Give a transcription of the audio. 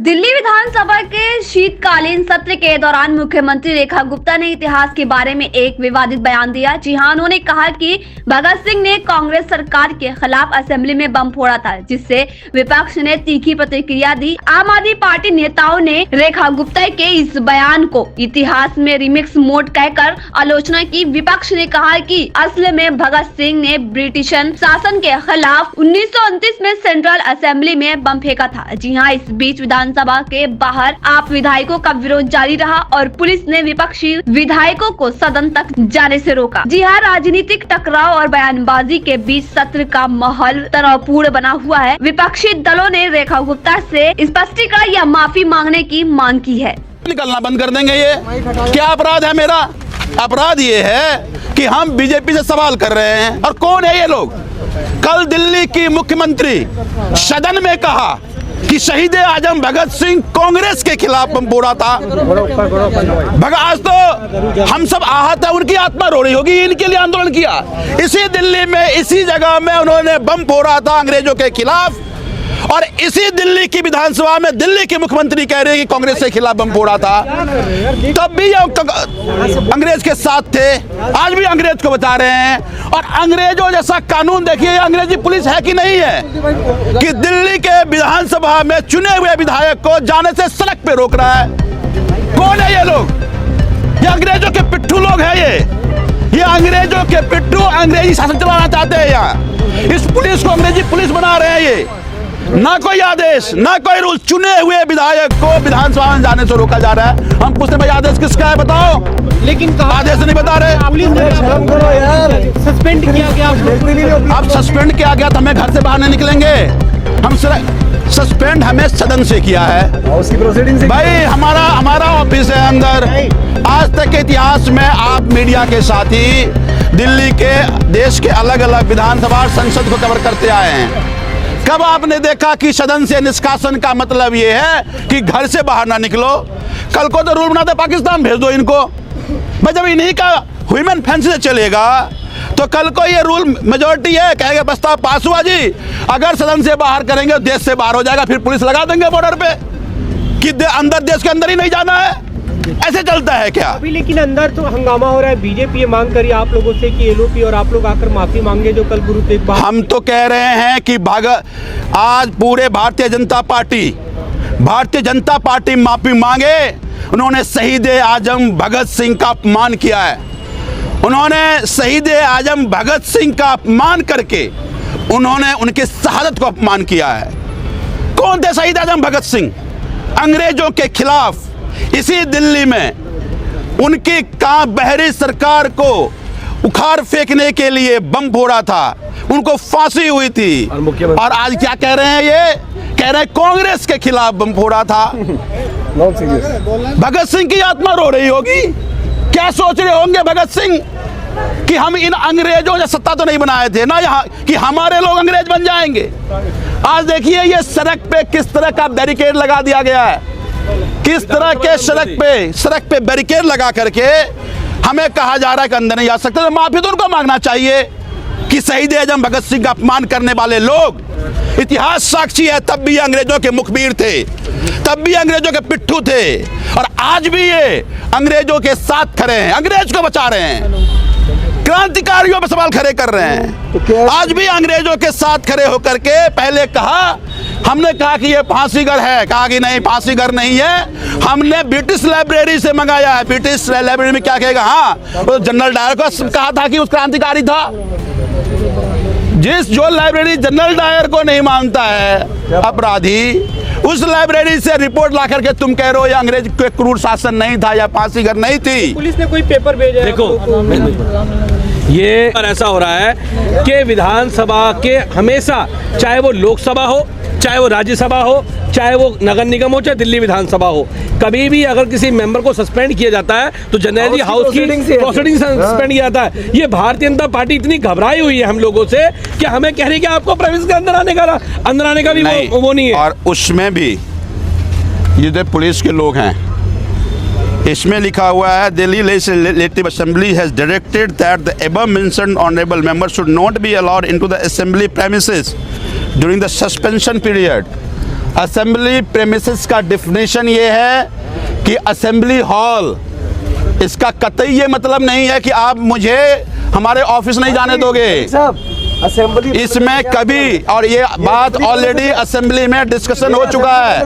दिल्ली विधानसभा के शीतकालीन सत्र के दौरान मुख्यमंत्री रेखा गुप्ता ने इतिहास के बारे में एक विवादित बयान दिया। जी हां, उन्होंने कहा कि भगत सिंह ने कांग्रेस सरकार के खिलाफ असेंबली में बम फोड़ा था, जिससे विपक्ष ने तीखी प्रतिक्रिया दी। आम आदमी पार्टी नेताओं ने रेखा गुप्ता के इस बयान को इतिहास में रिमिक्स मोड कहकर आलोचना की। विपक्ष ने कहा कि असल में भगत सिंह ने ब्रिटिश शासन के खिलाफ 1929 में सेंट्रल असेंबली में बम फेंका था। जी हाँ, इस बीच विधानसभा के बाहर आप विधायकों का विरोध जारी रहा और पुलिस ने विपक्षी विधायकों को सदन तक जाने से रोका। जी हाँ, राजनीतिक टकराव और बयानबाजी के बीच सत्र का माहौल तनावपूर्ण बना हुआ है। विपक्षी दलों ने रेखा गुप्ता से स्पष्टीकरण या माफी मांगने की मांग की है। निकलना बंद कर देंगे। ये क्या अपराध है? मेरा अपराध ये है कि हम बीजेपी से सवाल कर रहे हैं। और कौन है ये लोग? कल दिल्ली की मुख्यमंत्री सदन में कहा कि शहीद आजम भगत सिंह कांग्रेस के खिलाफ बम फोड़ा था। आज तो हम सब आहत है, उनकी आत्मा रो रही होगी। इनके लिए आंदोलन किया, इसी दिल्ली में, इसी जगह में उन्होंने बम फोड़ा था अंग्रेजों के खिलाफ। और इसी दिल्ली की विधानसभा में दिल्ली के मुख्यमंत्री कह रहे हैं कि कांग्रेस के खिलाफ बम फोड़ा था। तब भी अंग्रेज के साथ थे, आज भी अंग्रेज को बता रहे हैं। और अंग्रेजों जैसा कानून देखिए, अंग्रेजी पुलिस है कि नहीं है कि दिल्ली के विधानसभा में चुने हुए विधायक को जाने से सड़क पे रोक रहा है। कौन है ये लोग? ये अंग्रेजों के पिट्ठू लोग हैं। ये अंग्रेजों के पिट्ठू अंग्रेजी शासन चलाना चाहते हैं। यहाँ इस पुलिस को अंग्रेजी पुलिस बना रहे हैं। ये ना कोई आदेश, ना कोई रूल, चुने हुए विधायक को विधानसभा में जाने से रोका जा रहा है। हम पूछते भाई आदेश किसका है बताओ, लेकिन आदेश नहीं बता रहे। सस्पेंड किया गया, अब सस्पेंड किया गया तो हमें घर से बाहर नहीं निकलेंगे। हम सस्पेंड हमें सदन से किया है भाई। हमारा ऑफिस है अंदर। आज तक के इतिहास में आप मीडिया के साथी दिल्ली के, देश के अलग अलग विधानसभा और संसद को कवर करते आए हैं। कब आपने देखा कि सदन से निष्कासन का मतलब ये है कि घर से बाहर ना निकलो? कल को तो रूल बनाते पाकिस्तान भेज दो इनको। भाई जब इन्हीं का ह्यूमन फैंसी से चलेगा तो कल को ये रूल मेजोरिटी है, कहेंगे प्रस्ताव पास हुआ जी, अगर सदन से बाहर करेंगे देश से बाहर हो जाएगा, फिर पुलिस लगा देंगे बॉर्डर पे कि अंदर, देश के अंदर ही नहीं जाना है। ऐसे चलता है क्या अभी? लेकिन अंदर तो हंगामा हो रहा है। बीजेपी ये मांग करी आप लोगों से कि एलओपी और आप लोग आकर माफी मांगे, जो कल गुरु तेग बहादुर। हम तो कह रहे हैं कि आज पूरे भारतीय जनता पार्टी माफी मांगे। उन्होंने शहीद आजम भगत सिंह का अपमान किया है। उन्होंने शहीद आजम भगत सिंह का अपमान करके उन्होंने उनकी शहादत को अपमान किया है। कौन थे शहीद आजम भगत सिंह? अंग्रेजों के खिलाफ इसी दिल्ली में उनकी बहरी सरकार को उखाड़ फेंकने के लिए बम फोड़ा था, उनको फांसी हुई थी। और आज क्या कह रहे हैं? ये कह रहे हैं कांग्रेस के खिलाफ बम फोड़ा था। भगत सिंह की आत्मा रो रही होगी। क्या सोच रहे होंगे भगत सिंह कि हम इन अंग्रेजों ने सत्ता तो नहीं बनाए थे ना यहाँ कि हमारे लोग अंग्रेज बन जाएंगे। आज देखिए ये सड़क पे किस तरह का बैरिकेड लगा दिया गया है, किस तरह के सड़क पे बैरिकेड लगा करके हमें कहा जा रहा है कि अंदर नहीं जा सकते। तो माफी तो उनको मांगना चाहिए कि शहीद आजम भगत सिंह का अपमान करने वाले लोग, इतिहास साक्षी है, तब भी अंग्रेजों के मुखबिर थे, तब भी अंग्रेजों के पिट्ठू थे। और आज भी ये अंग्रेजों के साथ खड़े हैं, अंग्रेज को बचा रहे हैं, क्रांतिकारियों पर सवाल खड़े कर रहे हैं। आज भी अंग्रेजों के साथ खड़े होकर के पहले हमने कहा कि ये फांसीगर है, कहा कि नहीं फांसीगर नहीं है, हमने ब्रिटिश लाइब्रेरी से मंगाया है। ब्रिटिश लाइब्रेरी में क्या कहेगा? हाँ, वो जनरल डायर को कहा था कि उस क्रांतिकारी था। जो लाइब्रेरी जनरल डायर को नहीं मानता है अपराधी, उस लाइब्रेरी से रिपोर्ट ला करके तुम कह रहे हो ये अंग्रेज के क्रूर शासन नहीं था या फांसीगर नहीं थी। पुलिस ने कोई पेपर भेजा है? देखो ये ऐसा हो रहा है कि विधानसभा के हमेशा, चाहे वो लोकसभा हो, चाहे वो राज्यसभा हो, चाहे वो नगर निगम हो, चाहे दिल्ली विधानसभा हो, कभी भी अगर किसी मेंबर को सस्पेंड किया जाता है तो जनरली हाउस की प्रोसीडिंग सस्पेंड किया जाता है। ये भारतीय जनता पार्टी इतनी घबराई हुई है हम लोगों से कि हमें कह रही है कि आपको प्रेमिस के अंदर आने का भी वो नहीं है। और उसमें भी ये जो पुलिस के लोग हैं, इसमें लिखा हुआ है Delhi legislative assembly has directed that the above mentioned honourable member should not be allowed into the assembly premises during the suspension period. Assembly premises का डेफिनेशन ये है कि असेंबली हॉल। इसका कतई ये मतलब नहीं है कि आप मुझे हमारे ऑफिस नहीं जाने दोगे। असेंबली इसमें कभी, और ये बात ऑलरेडी असेंबली में डिस्कशन हो चुका है।